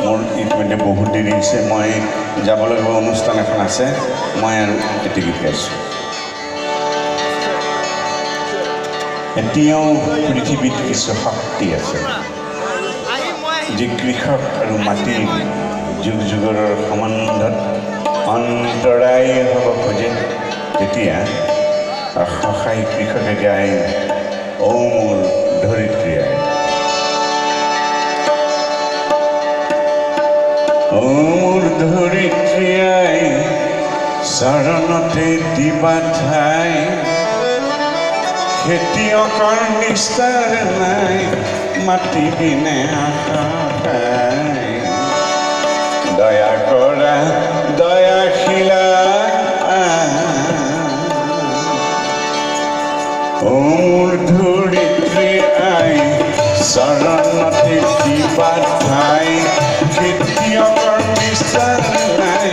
মোৰ ইতিমধ্যে বহুত দেৰি হৈছে, মই যাব লগা অনুষ্ঠান এখন আছে, মই আৰু এটি গীত গাইছোঁ। এতিয়াও পৃথিৱীত কিছু শক্তি আছে যি কৃষক আৰু মাটিৰ যুগ যুগৰৰ সম্বন্ধত অন্তৰায় হ'ব খোজে। তেতিয়া সহায় কৃষকে গায়, ঔ মোৰ ধৰিত্ৰী আই, ঔ মোৰ ধৰিত্ৰী আই, চৰণতে দিবা ঠাই, খেতিয়কৰ নিস্তাৰ নাই, মাটি বিনে আশাই, দয়া কৰা দয়াশীলা, ঔ মোৰ ধৰিত্ৰী আই, চৰণতে দিবা ঠাই, খেতিয়কৰ নিস্তাৰ নাই,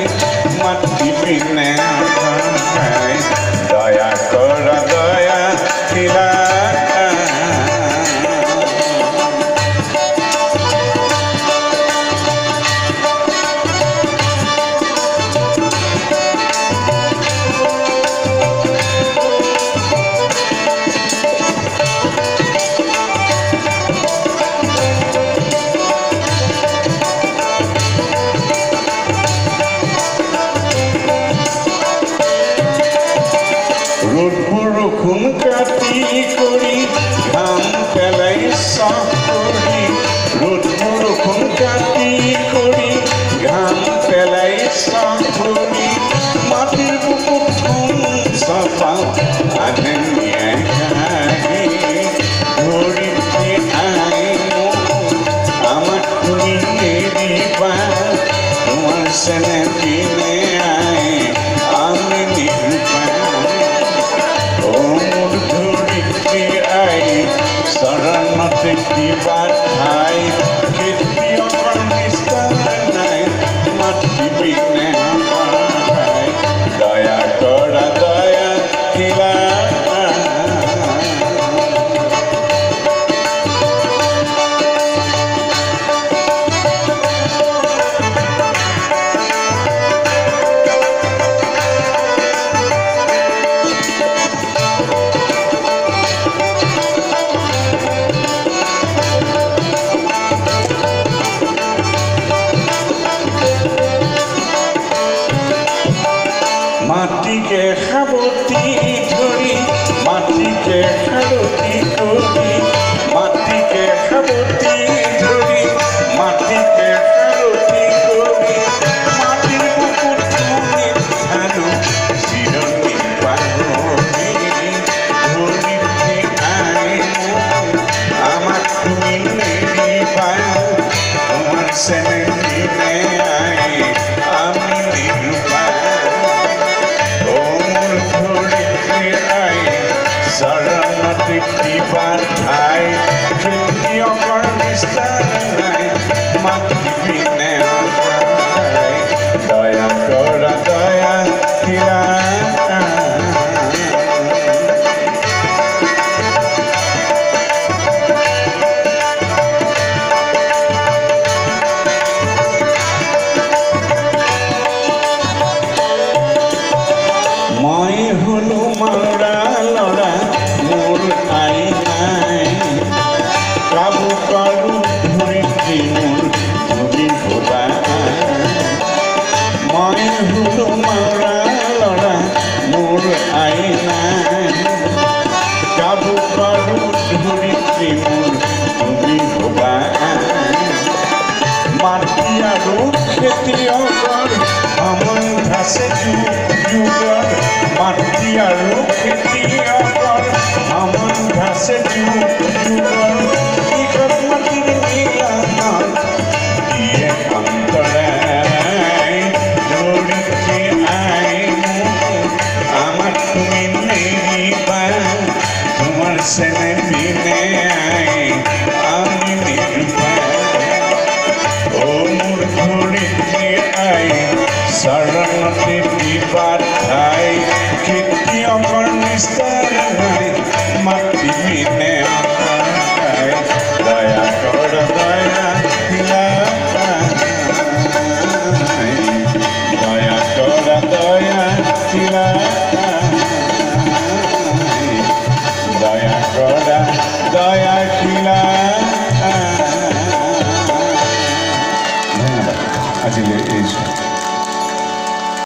মাটি বিনে আশাই, দয়া কৰা দয়াশীলা। ৰ'দ বৰষুণ কাটি কৰি ঘাম পেলাই চাহ কৰি, ৰ'দ বৰষুণ কাটি কৰি ঘাম পেলাই চাহ কৰি, মাটিৰ বুকুত ধুম চাপা আধে নিয়াই খাই, ধৰিত্ৰী আই আমাক তুমি নেৰিবা, তোমাৰ চেনে দিনে আই আমি নিৰূপাই, চৰণতে দিবা ঠাই, খেতিয়কৰ নিস্তাৰ নাই, মাটি বিনে আশাই, দয়া কৰা দয়াশীলা। মাটিকে সাৱটি ধৰি, মাটিকে সাৰতি কৰি, মাটিকে সাৱটি ধৰি, মাটিকে সাৰতি কৰি, মাটিৰ বুকুত তুমি ধানো চিৰনি পাহৰি, ধৰিত্ৰী আই আমাক তুমি নেৰিবা, তোমাৰ চেনে দিনে আই আমি নিৰূপাই, চৰণতে দিবা ঠাই, খেতিয়কৰ নিস্তাৰ নাই, মাটি বিনে আশাই, দয়া কৰা দয়াশীলা। মই হলো মাৰা ল'ৰা, মোৰ আই নাই, কাবু কাৰো ধৰিত্ৰী মোৰ ধৰি ভবা, মই হলো মাৰা ল'ৰা, মোৰ আই নাই, কাবু কাৰো ধৰিত্ৰী মোৰ ধৰি ভবা, মাটি আৰু খেতিয়কৰ সম্বন্ধ আছে যুগ যুগৰ, মাটি আৰু খেতিয়কৰ সম্বন্ধ আছে যুগ যুগৰ, কৃষক মাটিৰ মিলনত দিয়ে অন্তৰায়, ধৰিত্ৰী আই আমাক তুমি নেৰিবা, তোমাৰ চেনে দিনে আই আমি নিৰূপাই, ঔ মোৰ ধৰিত্ৰী আই, চৰণতে দিবা ঠাই, খেতিয়কৰ নিস্তাৰ নাই, মাটি বিনে আশাই, দয়া কৰা দয়াশীলা। দয়াশীলা ধন্যবাদ আজিলৈ এৰিছোঁ